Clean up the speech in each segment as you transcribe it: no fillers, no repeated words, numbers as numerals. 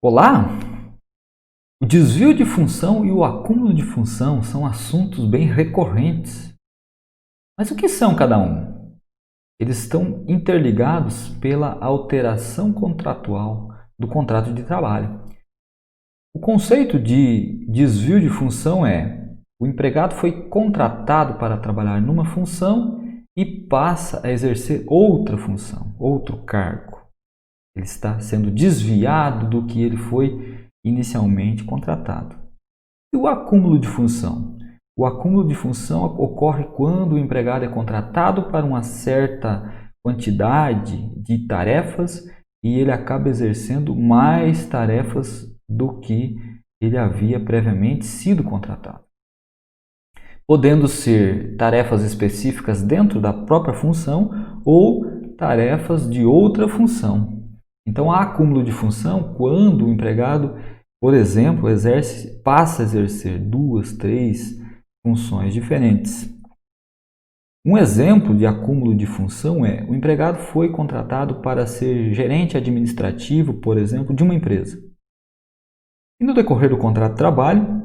Olá! O desvio de função e o acúmulo de função são assuntos bem recorrentes. Mas o que são cada um? Eles estão interligados pela alteração contratual do contrato de trabalho. O conceito de desvio de função é: o empregado foi contratado para trabalhar numa função e passa a exercer outra função, outro cargo. Ele está sendo desviado do que ele foi inicialmente contratado. E o acúmulo de função? O acúmulo de função ocorre quando o empregado é contratado para uma certa quantidade de tarefas e ele acaba exercendo mais tarefas do que ele havia previamente sido contratado. Podendo ser tarefas específicas dentro da própria função ou tarefas de outra função. Então, há acúmulo de função quando o empregado, por exemplo, passa a exercer 2, 3 funções diferentes. Um exemplo de acúmulo de função é: o empregado foi contratado para ser gerente administrativo, por exemplo, de uma empresa. E no decorrer do contrato de trabalho,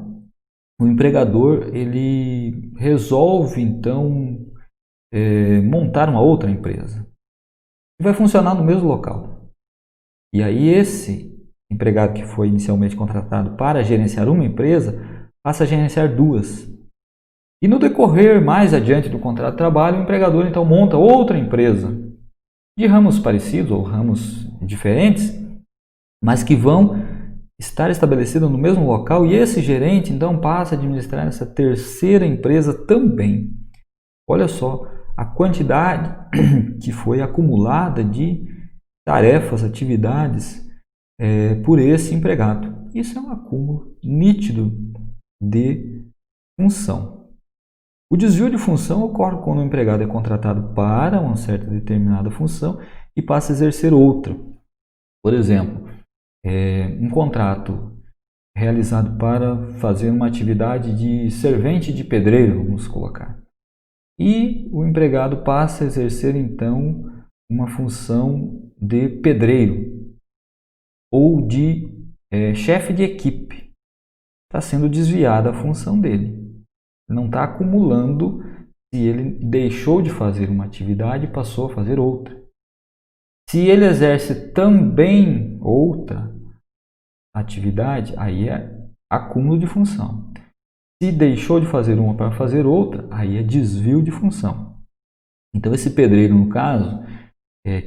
o empregador ele resolve então montar uma outra empresa que vai funcionar no mesmo local. E aí esse empregado que foi inicialmente contratado para gerenciar uma empresa passa a gerenciar 2. E no decorrer mais adiante do contrato de trabalho, o empregador então monta outra empresa de ramos parecidos ou ramos diferentes, mas que vão estar estabelecidas no mesmo local, e esse gerente então passa a administrar essa terceira empresa também. Olha só a quantidade que foi acumulada de tarefas, atividades por esse empregado. Isso é um acúmulo nítido de função. O desvio de função ocorre quando o empregado é contratado para uma certa determinada função e passa a exercer outra. Por exemplo, um contrato realizado para fazer uma atividade de servente de pedreiro, vamos colocar. E o empregado passa a exercer então uma função de pedreiro ou de chefe de equipe. Está sendo desviada a função dele. Não está acumulando se ele deixou de fazer uma atividade e passou a fazer outra. Se ele exerce também outra atividade, aí é acúmulo de função. Se deixou de fazer uma para fazer outra, aí é desvio de função. Então esse pedreiro, no caso,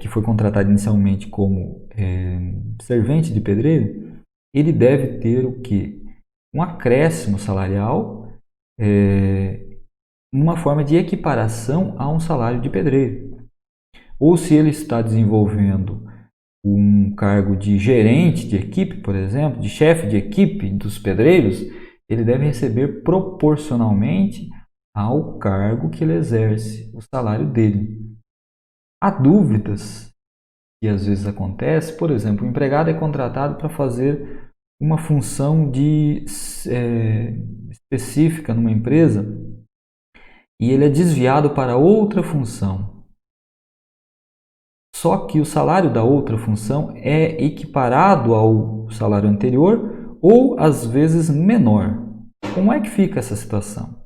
que foi contratado inicialmente como servente de pedreiro, ele deve ter o quê? Um acréscimo salarial, numa forma de equiparação a um salário de pedreiro. Ou se ele está desenvolvendo um cargo de gerente de equipe, por exemplo, de chefe de equipe dos pedreiros, ele deve receber proporcionalmente ao cargo que ele exerce, o salário dele. Há dúvidas que às vezes acontecem, por exemplo, o empregado é contratado para fazer uma função específica numa empresa e ele é desviado para outra função. Só que o salário da outra função é equiparado ao salário anterior ou às vezes menor. Como é que fica essa situação?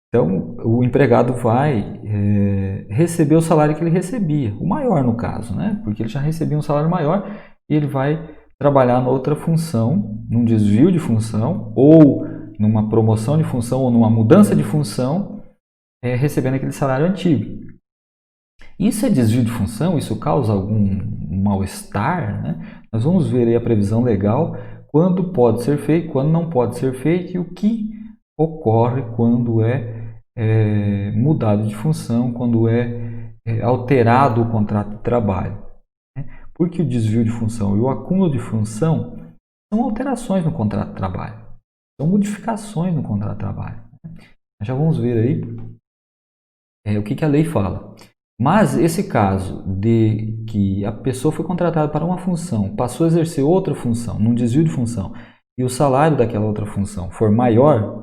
Então, o empregado vai receber o salário que ele recebia, o maior no caso, né? Porque ele já recebia um salário maior e ele vai trabalhar em outra função, num desvio de função, ou numa promoção de função, ou numa mudança de função, recebendo aquele salário antigo. Isso é desvio de função? Isso causa algum mal-estar, né? Nós vamos ver aí a previsão legal, quando pode ser feito, quando não pode ser feito e o que ocorre quando mudado de função, quando alterado o contrato de trabalho. Porque o desvio de função e o acúmulo de função são alterações no contrato de trabalho, são modificações no contrato de trabalho. Nós já vamos ver aí o que a lei fala. Mas esse caso de que a pessoa foi contratada para uma função, passou a exercer outra função, num desvio de função, e o salário daquela outra função for maior,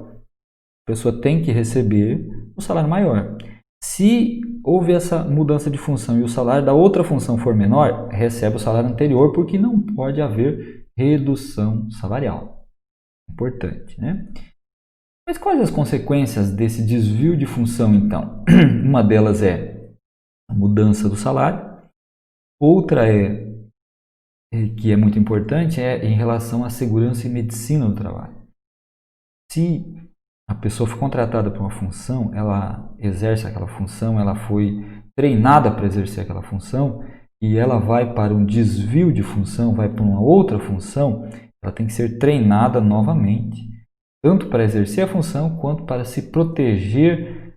a pessoa tem que receber o salário maior. Se houve essa mudança de função e o salário da outra função for menor, recebe o salário anterior, porque não pode haver redução salarial. Importante, né? Mas quais as consequências desse desvio de função, então? Uma delas é a mudança do salário. Outra que é muito importante, é em relação à segurança e medicina do trabalho. Se a pessoa foi contratada para uma função, ela exerce aquela função, ela foi treinada para exercer aquela função e ela vai para um desvio de função, vai para uma outra função, ela tem que ser treinada novamente, tanto para exercer a função quanto para se proteger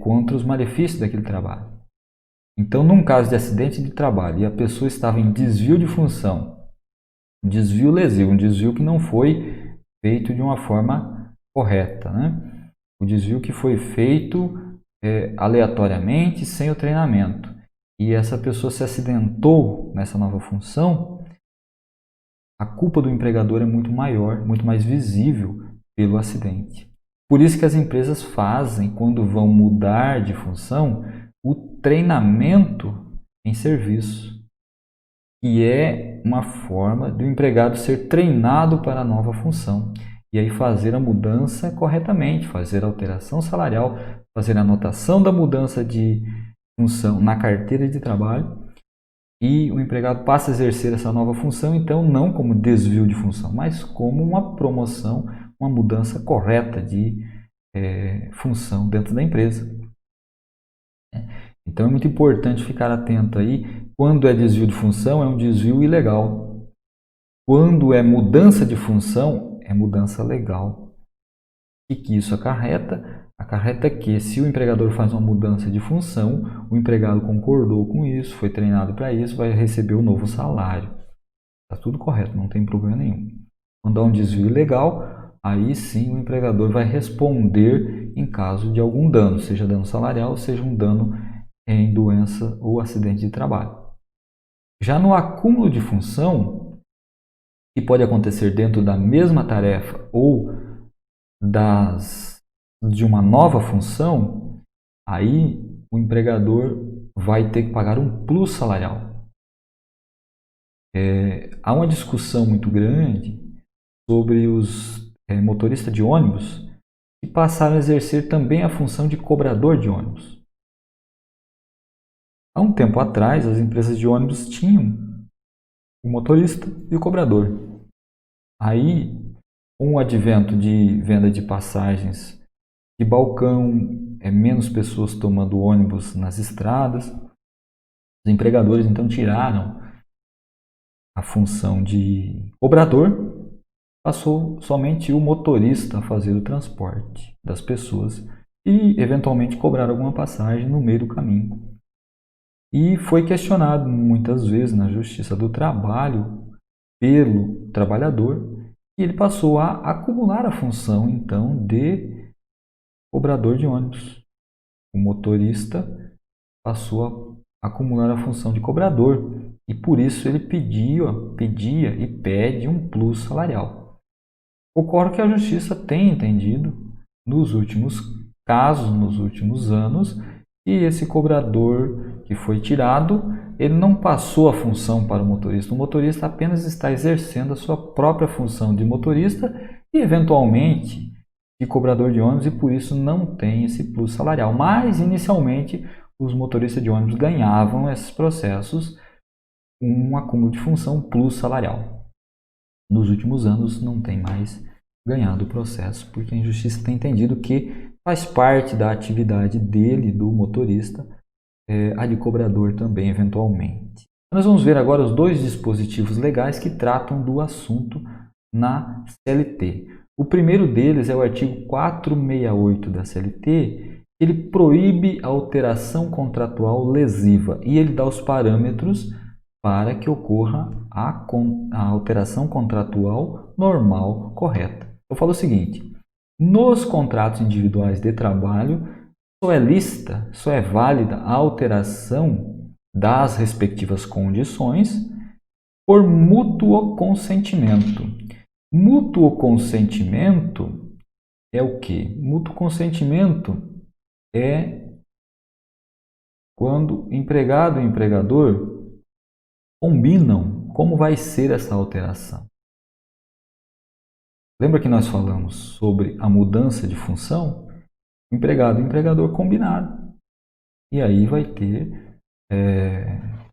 contra os malefícios daquele trabalho. Então, num caso de acidente de trabalho e a pessoa estava em desvio de função, um desvio lesivo, um desvio que não foi feito de uma forma correta, né? O desvio que foi feito aleatoriamente, sem o treinamento, e essa pessoa se acidentou nessa nova função, a culpa do empregador é muito maior, muito mais visível pelo acidente. Por isso que as empresas fazem, quando vão mudar de função, o treinamento em serviço, que é uma forma do empregado ser treinado para a nova função. E aí fazer a mudança corretamente, fazer a alteração salarial, fazer a anotação da mudança de função na carteira de trabalho, e o empregado passa a exercer essa nova função, então não como desvio de função, mas como uma promoção, uma mudança correta de função dentro da empresa. Então é muito importante ficar atento aí. Quando é desvio de função, é um desvio ilegal. Quando é mudança de função, é mudança legal. O que isso acarreta? Acarreta que, se o empregador faz uma mudança de função, o empregado concordou com isso, foi treinado para isso, vai receber o novo salário. Está tudo correto, não tem problema nenhum. Quando há um desvio ilegal, aí sim o empregador vai responder em caso de algum dano, seja dano salarial, seja um dano em doença ou acidente de trabalho. Já no acúmulo de função, que pode acontecer dentro da mesma tarefa ou de uma nova função, aí o empregador vai ter que pagar um plus salarial. Há uma discussão muito grande sobre os motoristas de ônibus que passaram a exercer também a função de cobrador de ônibus. Há um tempo atrás, as empresas de ônibus tinham o motorista e o cobrador. Aí, com o advento de venda de passagens de balcão, menos pessoas tomando ônibus nas estradas, os empregadores então tiraram a função de cobrador, passou somente o motorista a fazer o transporte das pessoas e eventualmente cobrar alguma passagem no meio do caminho. E foi questionado muitas vezes na Justiça do Trabalho pelo trabalhador, e ele passou a acumular a função então de cobrador de ônibus. O motorista passou a acumular a função de cobrador, e por isso ele pedia e pede um plus salarial. Ocorre que a Justiça tem entendido nos últimos casos, nos últimos anos, que esse cobrador que foi tirado, ele não passou a função para o motorista apenas está exercendo a sua própria função de motorista e eventualmente de cobrador de ônibus, e por isso não tem esse plus salarial. Mas inicialmente os motoristas de ônibus ganhavam esses processos um acúmulo de função plus salarial. Nos últimos anos não tem mais ganhado o processo, porque a Justiça tem entendido que faz parte da atividade dele, do motorista, a de cobrador também, eventualmente. Nós vamos ver agora os dois dispositivos legais que tratam do assunto na CLT. O primeiro deles é o artigo 468 da CLT. Ele proíbe a alteração contratual lesiva e ele dá os parâmetros para que ocorra a alteração contratual normal correta. Eu falo o seguinte: nos contratos individuais de trabalho, só é válida a alteração das respectivas condições por mútuo consentimento. Mútuo consentimento é o quê? Mútuo consentimento é quando empregado e empregador combinam como vai ser essa alteração. Lembra que nós falamos sobre a mudança de função? O empregado e o empregador combinaram. E aí vai ter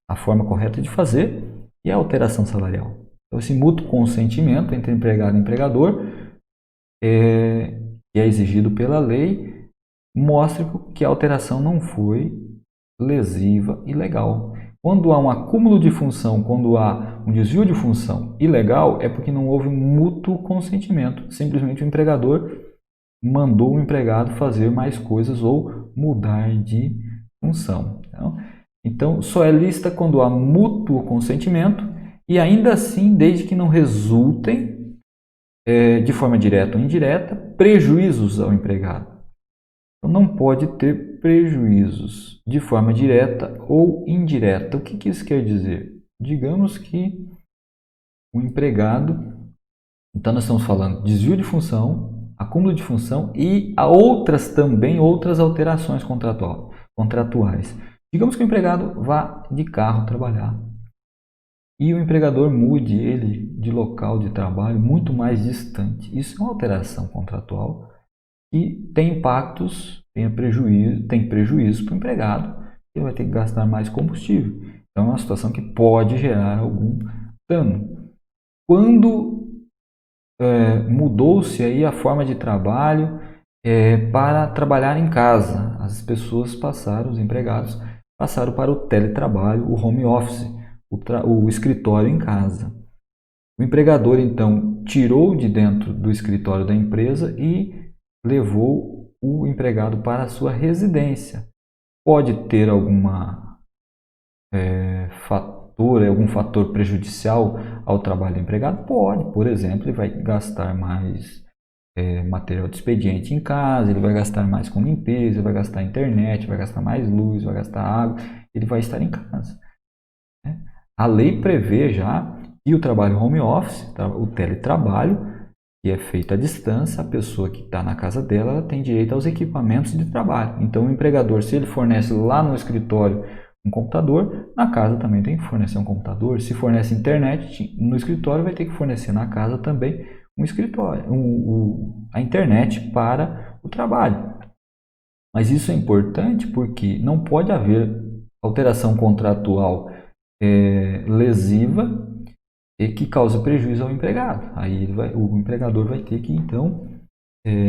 a forma correta de fazer e a alteração salarial. Então, esse mútuo consentimento entre empregado e empregador, que é exigido pela lei, mostra que a alteração não foi lesiva e ilegal. Quando há um acúmulo de função, quando há um desvio de função ilegal, é porque não houve mútuo consentimento. Simplesmente o empregador mandou o empregado fazer mais coisas ou mudar de função. Então, só é lícita quando há mútuo consentimento e ainda assim, desde que não resultem, de forma direta ou indireta, prejuízos ao empregado. Então, não pode ter prejuízos de forma direta ou indireta. O que isso quer dizer? Digamos que o empregado, então nós estamos falando de desvio de função, acúmulo de função e outras alterações contratuais. Digamos que o empregado vá de carro trabalhar e o empregador mude ele de local de trabalho muito mais distante. Isso é uma alteração contratual e tem impactos, tem prejuízo para o empregado, ele vai ter que gastar mais combustível. Então é uma situação que pode gerar algum dano. Quando mudou-se aí a forma de trabalho para trabalhar em casa, as pessoas os empregados passaram para o teletrabalho, o home office, o escritório em casa. O empregador então tirou de dentro do escritório da empresa e levou o empregado para a sua residência. Pode ter algum fator prejudicial ao trabalho do empregado? Pode. Por exemplo, ele vai gastar mais material de expediente em casa, ele vai gastar mais com limpeza, ele vai gastar internet, vai gastar mais luz, vai gastar água, ele vai estar em casa. A lei prevê já que o trabalho home office, o teletrabalho, que é feito à distância, a pessoa que está na casa dela ela tem direito aos equipamentos de trabalho. Então, o empregador, se ele fornece lá no escritório um computador, na casa também tem que fornecer um computador. Se fornece internet no escritório, vai ter que fornecer na casa também a internet para o trabalho. Mas isso é importante porque não pode haver alteração contratual lesiva que causa prejuízo ao empregado. Aí o empregador vai ter que, então,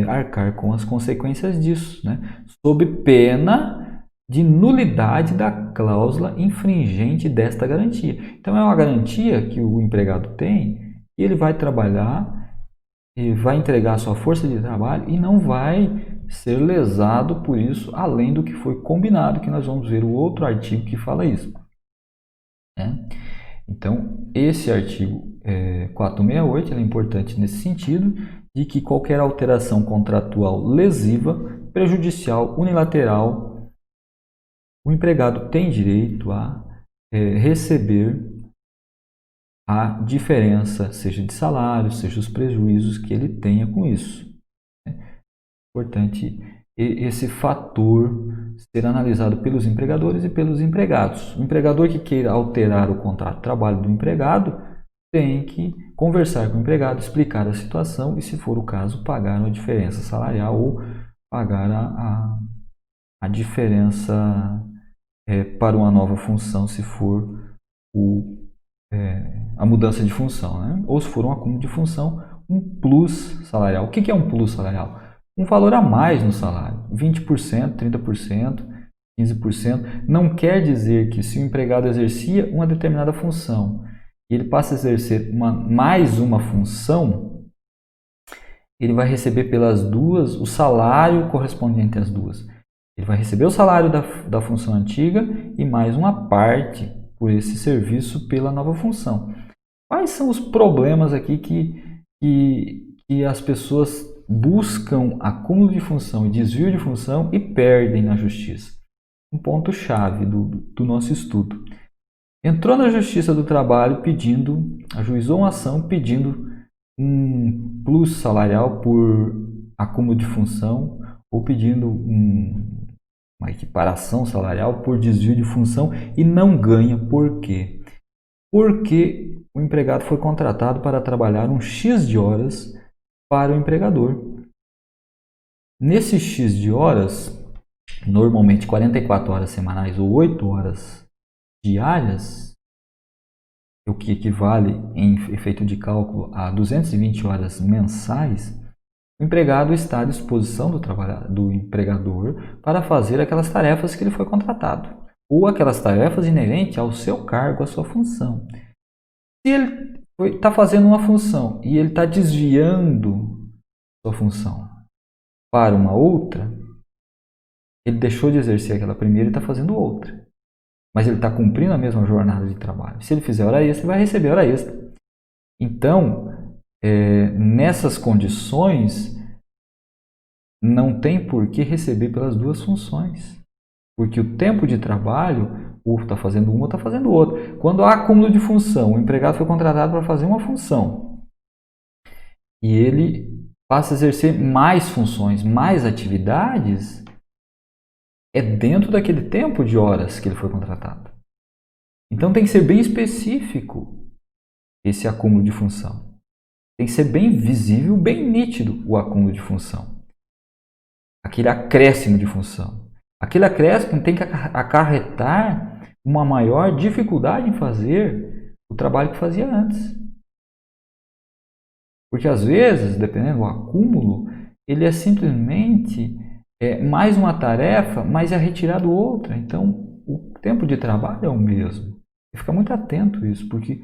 arcar com as consequências disso, né? Sob pena de nulidade da cláusula infringente desta garantia. Então, é uma garantia que o empregado tem e ele vai trabalhar e vai entregar a sua força de trabalho e não vai ser lesado por isso, além do que foi combinado, que nós vamos ver o outro artigo que fala isso. Então, esse artigo 468 é importante nesse sentido, de que qualquer alteração contratual lesiva, prejudicial, unilateral, o empregado tem direito a receber a diferença, seja de salário, seja os prejuízos que ele tenha com isso. É importante esse fator ser analisado pelos empregadores e pelos empregados. O empregador que queira alterar o contrato de trabalho do empregado tem que conversar com o empregado, explicar a situação e, se for o caso, pagar uma diferença salarial ou pagar a diferença para uma nova função, se for a mudança de função, né? Ou se for um acúmulo de função, um plus salarial. O que é um plus salarial? Um valor a mais no salário, 20%, 30%, 15%. Não quer dizer que, se o empregado exercia uma determinada função e ele passa a exercer mais uma função, ele vai receber pelas duas o salário correspondente às duas. Ele vai receber o salário da função antiga e mais uma parte por esse serviço pela nova função. Quais são os problemas aqui que as pessoas buscam acúmulo de função e desvio de função e perdem na justiça? Um ponto-chave do nosso estudo. Entrou na Justiça do Trabalho ajuizou uma ação pedindo um plus salarial por acúmulo de função ou pedindo uma equiparação salarial por desvio de função e não ganha. Por quê? Porque o empregado foi contratado para trabalhar um X de horas para o empregador. Nesse X de horas, normalmente 44 horas semanais ou 8 horas diárias, o que equivale em efeito de cálculo a 220 horas mensais, o empregado está à disposição do empregador para fazer aquelas tarefas que ele foi contratado, ou aquelas tarefas inerentes ao seu cargo, à sua função. Se ele está fazendo uma função e ele está desviando sua função para uma outra, ele deixou de exercer aquela primeira e está fazendo outra. Mas ele está cumprindo a mesma jornada de trabalho. Se ele fizer hora extra, ele vai receber hora extra. Então, nessas condições, não tem por que receber pelas duas funções. Porque o tempo de trabalho, ou está fazendo uma ou está fazendo outra. Quando há acúmulo de função, o empregado foi contratado para fazer uma função. E ele passa a exercer mais funções, mais atividades, é dentro daquele tempo de horas que ele foi contratado. Então tem que ser bem específico esse acúmulo de função. Tem que ser bem visível, bem nítido o acúmulo de função. Aquele acréscimo de função. Aquele acréscimo tem que acarretar uma maior dificuldade em fazer o trabalho que fazia antes. Porque às vezes, dependendo do acúmulo, ele é simplesmente mais uma tarefa, mas é retirado outra. Então, o tempo de trabalho é o mesmo. E fica muito atento a isso, porque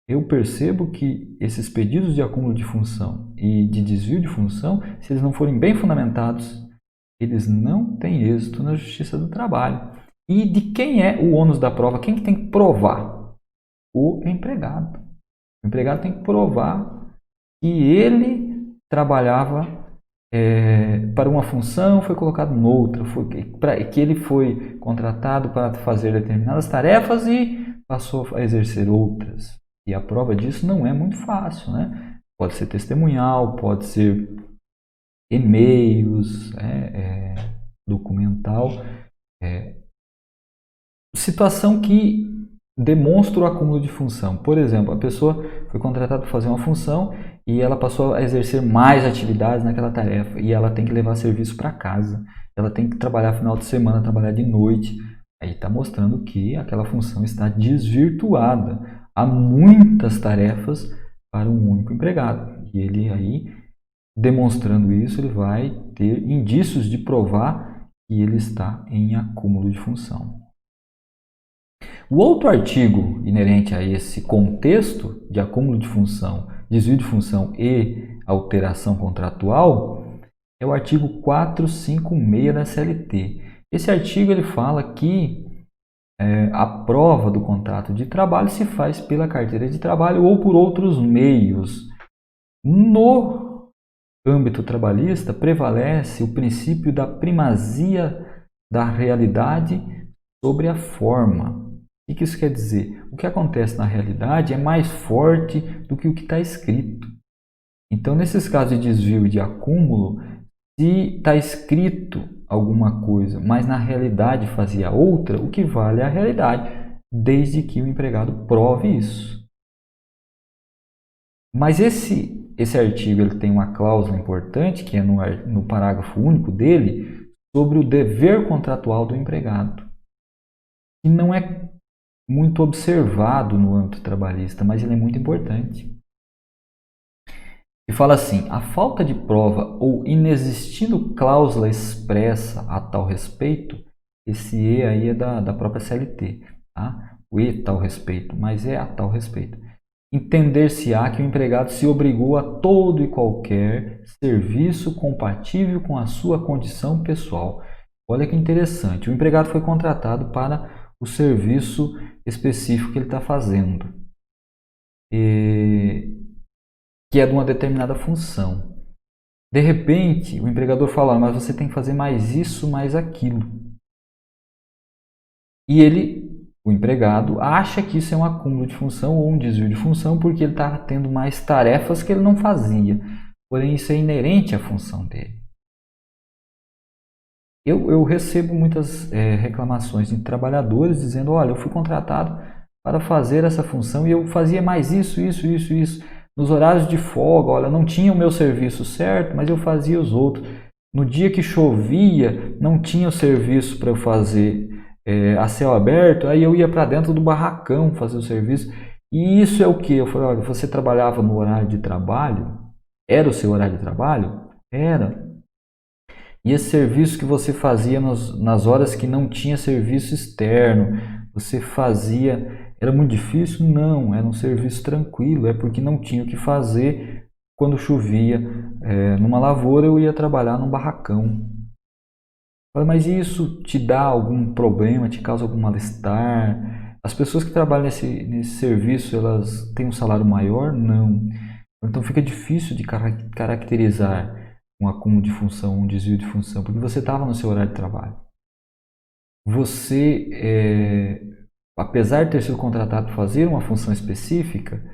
eu percebo que esses pedidos de acúmulo de função e de desvio de função, se eles não forem bem fundamentados, eles não têm êxito na justiça do trabalho. E de quem é o ônus da prova? Quem que tem que provar? O empregado. O empregado tem que provar que ele trabalhava para uma função, foi colocado noutra, que ele foi contratado para fazer determinadas tarefas e passou a exercer outras. E a prova disso não é muito fácil, né? Pode ser testemunhal, pode ser e-mails, documental. Situação que demonstra o acúmulo de função. Por exemplo, a pessoa foi contratada para fazer uma função e ela passou a exercer mais atividades naquela tarefa e ela tem que levar serviço para casa, ela tem que trabalhar final de semana, trabalhar de noite. Aí está mostrando que aquela função está desvirtuada. Há muitas tarefas para um único empregado. E ele aí, demonstrando isso, ele vai ter indícios de provar que ele está em acúmulo de função. O outro artigo inerente a esse contexto de acúmulo de função, desvio de função e alteração contratual é o artigo 456 da CLT. Esse artigo ele fala que a prova do contrato de trabalho se faz pela carteira de trabalho ou por outros meios. No âmbito trabalhista prevalece o princípio da primazia da realidade sobre a forma. O que isso quer dizer? O que acontece na realidade é mais forte do que o que está escrito. Então, nesses casos de desvio e de acúmulo, se está escrito alguma coisa, mas na realidade fazia outra, o que vale é a realidade, desde que o empregado prove isso. Mas esse artigo ele tem uma cláusula importante, que é no parágrafo único dele, sobre o dever contratual do empregado. E não é muito observado no âmbito trabalhista, mas ele é muito importante. E fala assim: a falta de prova ou inexistindo cláusula expressa a tal respeito, esse E aí é da própria CLT, tá? O E tal respeito, mas é a tal respeito. Entender-se-á que o empregado se obrigou a todo e qualquer serviço compatível com a sua condição pessoal. Olha que interessante, o empregado foi contratado para o serviço específico que ele está fazendo, que é de uma determinada função. De repente, o empregador fala: mas você tem que fazer mais isso, mais aquilo. E o empregado, acha que isso é um acúmulo de função ou um desvio de função porque ele está tendo mais tarefas que ele não fazia. Porém, isso é inerente à função dele. Eu recebo muitas reclamações de trabalhadores dizendo, olha, eu fui contratado para fazer essa função e eu fazia mais isso. Nos horários de folga, olha, não tinha o meu serviço certo, mas eu fazia os outros. No dia que chovia, não tinha o serviço para eu fazer a céu aberto, aí eu ia para dentro do barracão fazer o serviço. E isso é o que? Eu falei, olha, você trabalhava no horário de trabalho? Era o seu horário de trabalho? Era. E esse serviço que você fazia nas horas que não tinha serviço externo, você fazia, era muito difícil? Não, era um serviço tranquilo, é porque não tinha o que fazer quando chovia. Numa lavoura eu ia trabalhar num barracão. Mas isso te dá algum problema, te causa algum mal-estar? As pessoas que trabalham nesse serviço, elas têm um salário maior? Não. Então fica difícil de caracterizar um acúmulo de função, um desvio de função, porque você estava no seu horário de trabalho. Você, apesar de ter sido contratado para fazer uma função específica,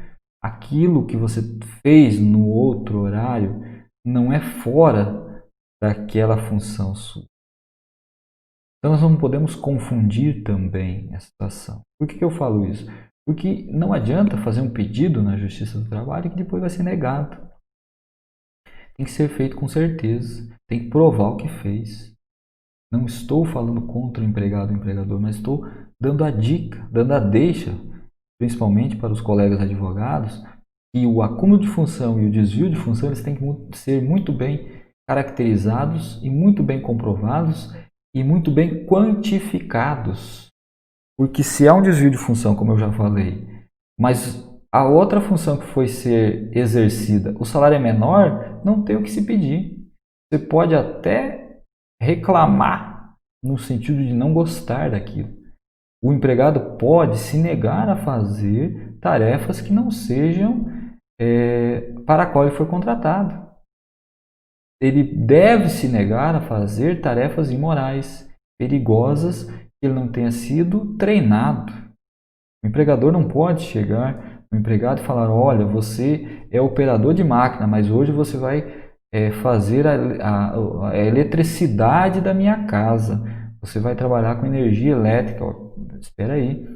aquilo que você fez no outro horário não é fora daquela função sua. Então nós não podemos confundir também a situação. Por que eu falo isso? Porque não adianta fazer um pedido na Justiça do Trabalho que depois vai ser negado. Tem que ser feito com certeza. Tem que provar o que fez. Não estou falando contra o empregado ou o empregador, mas estou dando a dica, dando a deixa, principalmente para os colegas advogados, que o acúmulo de função e o desvio de função eles têm que ser muito bem caracterizados e muito bem comprovados e muito bem quantificados. Porque se há um desvio de função, como eu já falei, mas a outra função que foi ser exercida, o salário é menor, não tem o que se pedir. Você pode até reclamar no sentido de não gostar daquilo. O empregado pode se negar a fazer tarefas que não sejam para a qual ele foi contratado. Ele deve se negar a fazer tarefas imorais, perigosas, que ele não tenha sido treinado. O empregador não pode chegar no empregado e falar, olha, você é operador de máquina, mas hoje você vai fazer a eletricidade da minha casa. Você vai trabalhar com energia elétrica. Espera aí,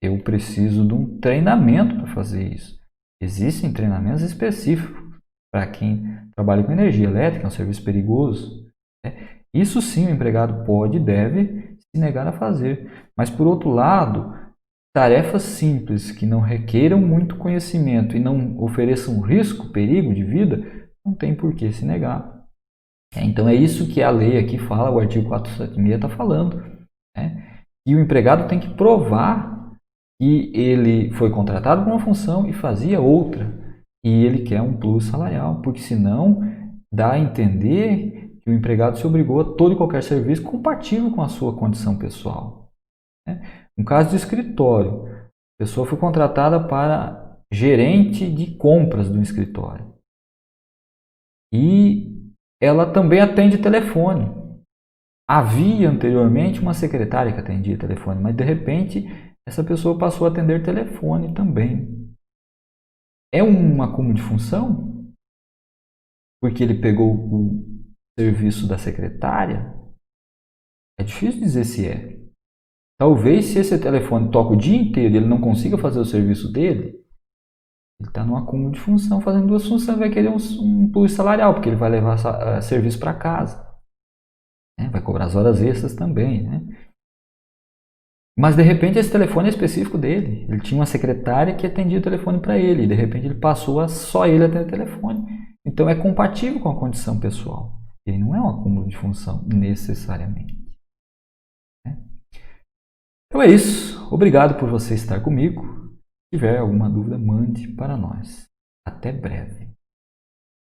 eu preciso de um treinamento para fazer isso. Existem treinamentos específicos para quem trabalha com energia elétrica, é um serviço perigoso. Isso sim o empregado pode e deve se negar a fazer. Mas por outro lado, tarefas simples que não requeram muito conhecimento e não ofereçam risco, perigo de vida, não tem por que se negar. Então é isso que a lei aqui fala, o artigo 476 está falando. E o empregado tem que provar que ele foi contratado para uma função e fazia outra. E ele quer um plus salarial, porque senão dá a entender que o empregado se obrigou a todo e qualquer serviço compatível com a sua condição pessoal. No caso de escritório, a pessoa foi contratada para gerente de compras do escritório. E ela também atende telefone. Havia anteriormente uma secretária que atendia telefone, mas de repente essa pessoa passou a atender telefone também. É um acúmulo de função? Porque ele pegou o serviço da secretária? É difícil dizer se é. Talvez se esse telefone toca o dia inteiro e ele não consiga fazer o serviço dele, ele está num acúmulo de função, fazendo duas funções, vai querer um plus salarial, porque ele vai levar serviço para casa. Vai cobrar as horas extras também. Mas de repente esse telefone é específico dele. Ele tinha uma secretária que atendia o telefone para ele. E de repente ele passou a só ele atender o telefone. Então é compatível com a condição pessoal. Ele não é um acúmulo de função necessariamente. Então é isso. Obrigado por você estar comigo. Se tiver alguma dúvida, mande para nós. Até breve.